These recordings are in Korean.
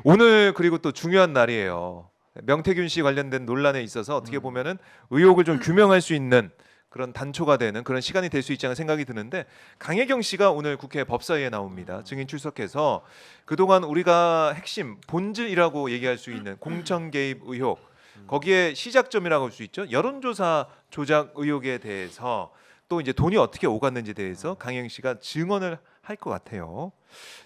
오늘 그리고 또 중요한 날이에요. 명태균 씨 관련된 논란에 있어서 어떻게 보면은 의혹을 좀 규명할 수 있는 그런 단초가 되는 그런 시간이 될 수 있지 않은 생각이 드는데 강혜경 씨가 오늘 국회 법사위에 나옵니다. 증인 출석해서 그동안 우리가 핵심 본질이라고 얘기할 수 있는 공천 개입 의혹 거기에 시작점이라고 할 수 있죠. 여론조사 조작 의혹에 대해서 또 이제 돈이 어떻게 오갔는지에 대해서 강혜경 씨가 증언을 할 것 같아요.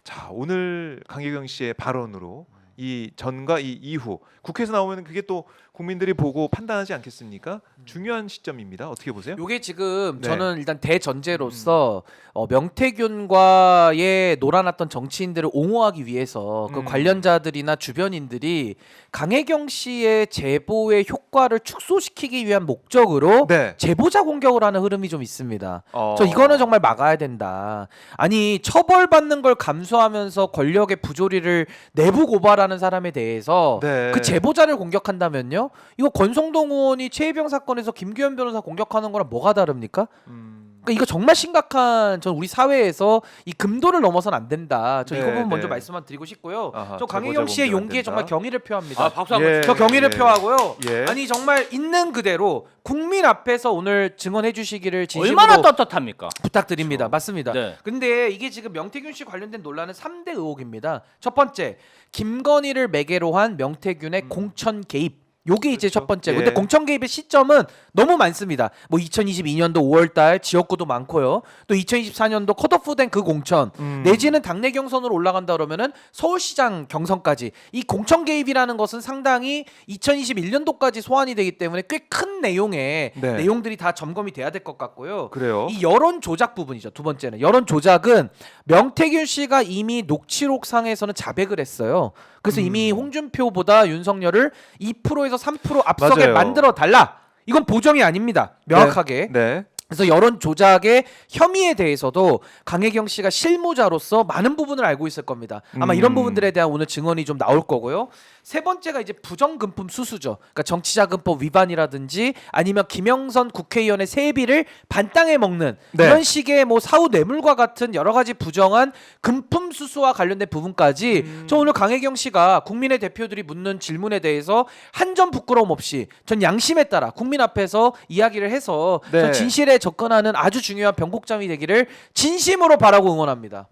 자, 오늘 강혜경 씨의 발언으로 이 전과 이 이후 국회에서 나오면 그게 또 국민들이 보고 판단하지 않겠습니까? 중요한 시점입니다. 어떻게 보세요? 요게 지금 네. 저는 일단 대전제로서 명태균과의 놀아났던 정치인들을 옹호하기 위해서 그 관련자들이나 주변인들이 강혜경 씨의 제보의 효과를 축소시키기 위한 목적으로 네. 제보자 공격을 하는 흐름이 좀 있습니다. 저 이거는 정말 막아야 된다. 아니 처벌받는 걸 감수하면서 권력의 부조리를 내부 고발하는 사람에 대해서 네. 그 제보자를 공격한다면요? 이거 권성동 의원이 최혜병 사건에서 김규현 변호사 공격하는 거랑 뭐가 다릅니까? 그러니까 이거 정말 심각한 전 우리 사회에서 이 금도를 넘어서는 안 된다. 저 이거 네, 부분 먼저 네. 말씀만 드리고 싶고요. 아하, 저 강혜경 씨의 제보자 용기에 공격 안 정말 된다. 경의를 표합니다. 아, 박수 한번 예. 저 경의를 표하고요. 예. 아니 정말 있는 그대로 국민 앞에서 오늘 증언해 주시기를 진심으로 얼마나 떳떳합니까? 부탁드립니다. 그렇죠. 맞습니다. 네. 근데 이게 지금 명태균 씨 관련된 논란은 3대 의혹입니다. 첫 번째, 김건희를 매개로 한 명태균의 공천 개입. 요게 이제 그렇죠. 첫 번째. 예. 근데 공천 개입의 시점은 너무 많습니다. 뭐 2022년도 5월달 지역구도 많고요. 또 2024년도 컷오프된 그 공천 내지는 당내 경선으로 올라간다 그러면은 서울시장 경선까지 이 공천 개입이라는 것은 상당히 2021년도까지 소환이 되기 때문에 꽤 큰 내용의 네. 내용들이 다 점검이 돼야 될 것 같고요. 그래요. 이 여론 조작 부분이죠. 두 번째는 여론 조작은 명태균 씨가 이미 녹취록상에서는 자백을 했어요. 그래서 이미 홍준표보다 윤석열을 2%에서 3% 앞서게 맞아요. 만들어 달라. 이건 보정이 아닙니다. 명확하게. 네. 그래서 여론 조작의 혐의에 대해서도 강혜경 씨가 실무자로서 많은 부분을 알고 있을 겁니다. 아마 이런 부분들에 대한 오늘 증언이 좀 나올 거고요. 세 번째가 이제 부정금품 수수죠. 그러니까 정치자금법 위반이라든지 아니면 김영선 국회의원의 세비를 반땅에 먹는 네. 이런 식의 뭐 사후 뇌물과 같은 여러 가지 부정한 금품 수수와 관련된 부분까지 저 오늘 강혜경 씨가 국민의 대표들이 묻는 질문에 대해서 한 점 부끄러움 없이 전 양심에 따라 국민 앞에서 이야기를 해서 네. 전 진실에 접근하는 아주 중요한 변곡점이 되기를 진심으로 바라고 응원합니다.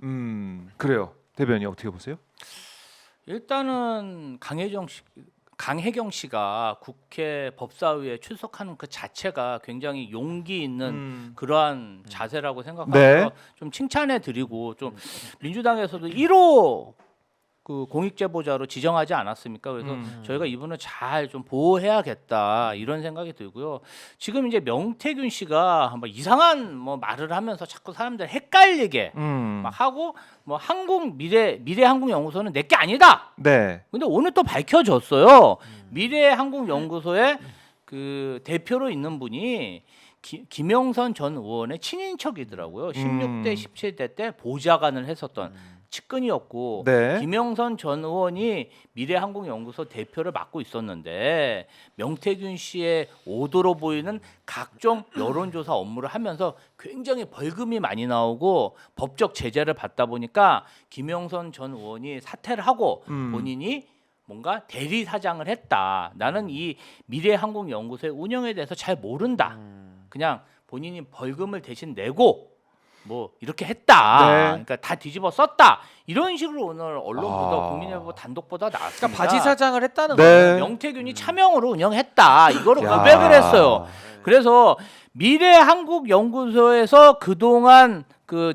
그래요. 대변인 어떻게 보세요? 일단은 강혜경 씨가 국회 법사위에 출석하는 그 자체가 굉장히 용기 있는 그러한 자세라고 생각하고요. 네. 좀 칭찬해 드리고 좀 민주당에서도 1호 그 공익제보자로 지정하지 않았습니까? 그래서 저희가 이분을 잘 좀 보호해야겠다 이런 생각이 들고요. 지금 이제 명태균 씨가 한번 이상한 뭐 말을 하면서 자꾸 사람들 헷갈리게 막 하고 뭐 미래항공연구소는 내게 아니다. 네. 근데 오늘 또 밝혀졌어요. 미래항공연구소의 그 대표로 있는 분이 김영선 전 의원의 친인척이더라고요. 16대 17대 때 보좌관을 했었던 측근이었고 네. 김영선 전 의원이 미래항공연구소 대표를 맡고 있었는데 명태균 씨의 오도로 보이는 각종 여론조사 업무를 하면서 굉장히 벌금이 많이 나오고 법적 제재를 받다 보니까 김영선 전 의원이 사퇴를 하고 본인이 뭔가 대리사장을 했다. 나는 이 미래항공연구소의 운영에 대해서 잘 모른다. 그냥 본인이 벌금을 대신 내고 뭐 이렇게 했다. 네. 그러니까 다 뒤집어 썼다. 이런 식으로 오늘 언론보다 국민일보 단독보다 나왔습니다. 그러니까 바지 사장을 했다는 네. 거예요. 명태균이 차명으로 운영했다. 이거를 야. 고백을 했어요. 그래서 미래한국연구소에서 그동안 그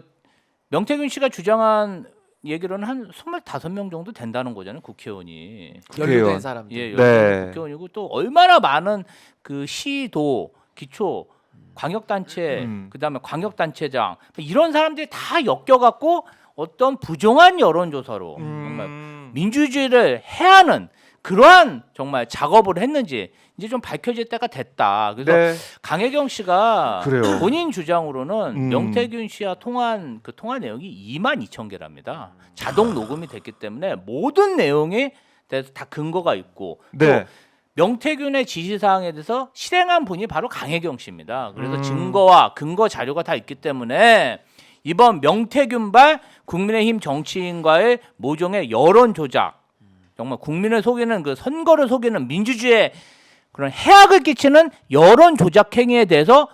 명태균 씨가 주장한 얘기로는 한 25명 정도 된다는 거잖아요. 국회의원이. 연루된 사람들. 예, 네. 국회의원이고 또 얼마나 많은 그 시도 기초 광역단체 그다음에 광역단체장 이런 사람들이 다 엮여갖고 어떤 부정한 여론조사로 정말 민주주의를 해하는 그러한 정말 작업을 했는지 이제 좀 밝혀질 때가 됐다. 그래서 네. 강혜경 씨가 그래요. 본인 주장으로는 명태균 씨와 통한 그 통화 내용이 22,000개랍니다. 자동 녹음이 됐기 때문에 모든 내용에 대해서 다 근거가 있고 네. 또 명태균의 지시사항에 대해서 실행한 분이 바로 강혜경 씨입니다. 그래서 증거와 근거 자료가 다 있기 때문에 이번 명태균발 국민의힘 정치인과의 모종의 여론 조작 정말 국민을 속이는 그 선거를 속이는 민주주의에 그런 해악을 끼치는 여론 조작 행위에 대해서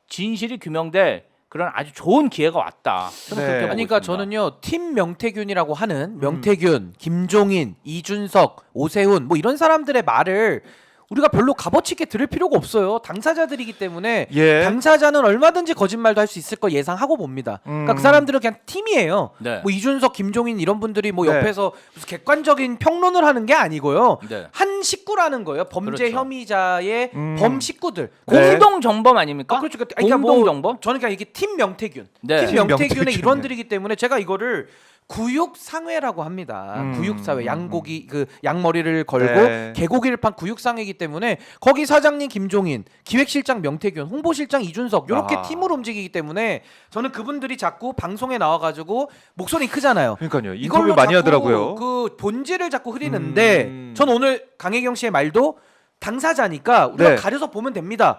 진실이 규명될 그런 아주 좋은 기회가 왔다. 저는 네. 그렇게 보고 그러니까 있습니다. 저는요 팀 명태균이라고 하는 명태균, 김종인, 이준석, 오세훈 뭐 이런 사람들의 말을 우리가 별로 값어치 있게 들을 필요가 없어요. 당사자들이기 때문에 예. 당사자는 얼마든지 거짓말도 할 수 있을 거 예상하고 봅니다. 그러니까 그 사람들은 그냥 팀이에요. 네. 뭐 이준석, 김종인 이런 분들이 뭐 네. 옆에서 무슨 객관적인 평론을 하는 게 아니고요. 네. 한 식구라는 거예요. 범죄 그렇죠. 혐의자의 음. 범 식구들. 네. 공동 정범 아닙니까? 그렇죠. 그러니까 공동 뭐 정범? 저는 그냥 이게 팀 명태균, 네. 팀 팀 명태균의 명태균. 일원들이기 때문에 제가 이거를 구육상회라고 합니다. 구육사회 양고기 그 양머리를 걸고 네. 개고기를 판 구육상회이기 때문에 거기 사장님 김종인, 기획실장 명태균, 홍보실장 이준석 이렇게 아하. 팀으로 움직이기 때문에 저는 그분들이 자꾸 방송에 나와가지고 목소리 크잖아요. 그러니까요. 인터뷰 이걸로 많이 자꾸 하더라고요. 그 본질을 자꾸 흐리는데 음. 전 오늘 강혜경 씨의 말도 당사자니까 우리가 네. 가려서 보면 됩니다.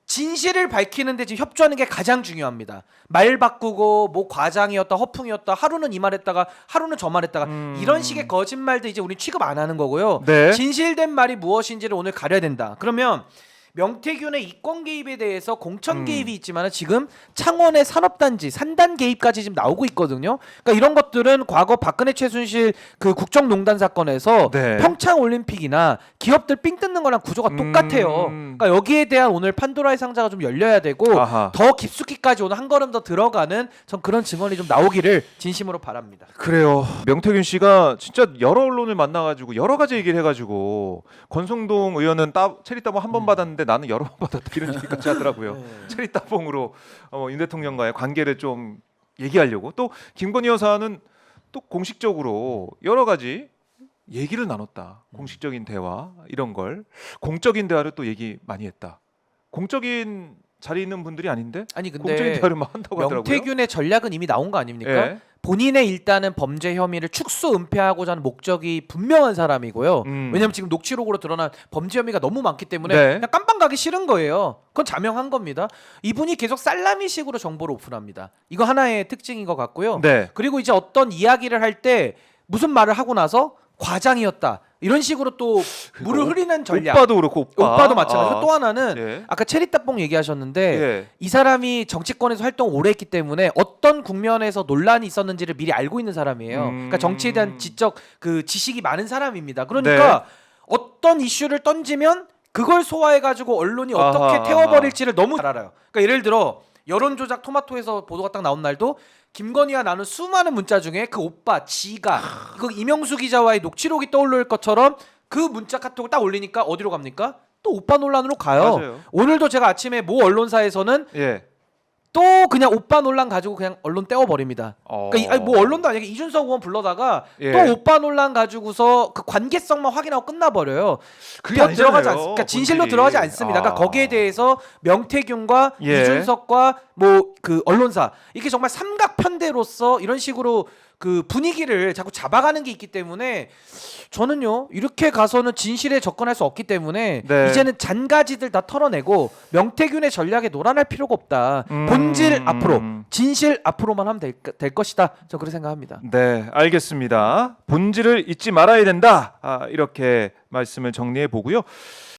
진실을 밝히는데 지금 협조하는 게 가장 중요합니다. 말 바꾸고 뭐 과장이었다 허풍이었다 하루는 이 말했다가 하루는 저 말했다가 이런 식의 거짓말도 이제 우리 취급 안 하는 거고요. 네. 진실된 말이 무엇인지를 오늘 가려야 된다. 그러면 명태균의 이권 개입에 대해서 공천 개입이 있지만 지금 창원의 산업단지 산단 개입까지 지금 나오고 있거든요. 그러니까 이런 것들은 과거 박근혜 최순실 그 국정농단 사건에서 네. 평창 올림픽이나 기업들 삥 뜯는 거랑 구조가 똑같아요. 그러니까 여기에 대한 오늘 판도라의 상자가 좀 열려야 되고 아하. 더 깊숙이까지 오늘 한 걸음 더 들어가는 전 그런 증언이 좀 나오기를 진심으로 바랍니다. 그래요. 명태균 씨가 진짜 여러 언론을 만나가지고 여러 가지 얘기를 해가지고 권성동 의원은 체리 따봉 한 번 받았는데 나는 여러 번 받았다 이런 얘기까지 하더라고요. 체리 따봉으로 윤 대통령과의 관계를 좀 얘기하려고 또 김건희 여사는 또 공식적으로 여러 가지 얘기를 나눴다. 공식적인 대화 이런 걸 공적인 대화를 또 얘기 많이 했다. 공적인 자리에 있는 분들이 아닌데 아니 공적인 근데 대화를 막 한다고 하더라고요. 명태균의 전략은 이미 나온 거 아닙니까? 예. 본인의 일단은 범죄 혐의를 축소 은폐하고자 하는 목적이 분명한 사람이고요. 음. 왜냐하면 지금 녹취록으로 드러난 범죄 혐의가 너무 많기 때문에 네. 그냥 깜빵 가기 싫은 거예요. 그건 자명한 겁니다. 이분이 계속 살라미식으로 정보를 오픈합니다. 이거 하나의 특징인 것 같고요. 네. 그리고 이제 어떤 이야기를 할 때 무슨 말을 하고 나서 과장이었다. 이런 식으로 또 물을 흐리는 전략. 오빠도 그렇고 오빠도 마찬가지고 아. 또 하나는 예. 아까 체리따봉 얘기하셨는데 예. 이 사람이 정치권에서 활동을 오래 했기 때문에 어떤 국면에서 논란이 있었는지를 미리 알고 있는 사람이에요. 그러니까 정치에 대한 지적 그 지식이 많은 사람입니다. 그러니까 어떤 이슈를 던지면 그걸 소화해 가지고 언론이 어떻게 아하, 태워버릴지를 너무 잘 알아요. 그러니까 예를 들어 여론조작 토마토에서 보도가 딱 나온 날도 김건희와 나눈 수많은 문자 중에 그 오빠 지가 그 이명수 기자와의 녹취록이 떠오를 것처럼 그 문자 카톡을 딱 올리니까 어디로 갑니까? 또 오빠 논란으로 가요. 맞아요. 오늘도 제가 아침에 모 언론사에서는 예. 또 그냥 오빠 논란 가지고 그냥 언론 떼어버립니다. 그러니까 아니, 뭐 언론도 아니고 이준석 의원 불러다가 예. 또 오빠 논란 가지고서 그 관계성만 확인하고 끝나버려요. 그게 아니잖아요. 들어가지 않습니다. 그러니까 진실로 본질이. 들어가지 않습니다. 그러니까 거기에 대해서 명태균과 예. 이준석과 뭐 그 언론사 이게 정말 삼각편대로서 이런 식으로 그 분위기를 자꾸 잡아가는 게 있기 때문에 저는요 이렇게 가서는 진실에 접근할 수 없기 때문에 네. 이제는 잔가지들 다 털어내고 명태균의 전략에 놀아날 필요가 없다. 본질 앞으로 진실 앞으로만 하면 될 것이다. 저 그렇게 생각합니다. 네, 알겠습니다. 본질을 잊지 말아야 된다. 이렇게 말씀을 정리해 보고요.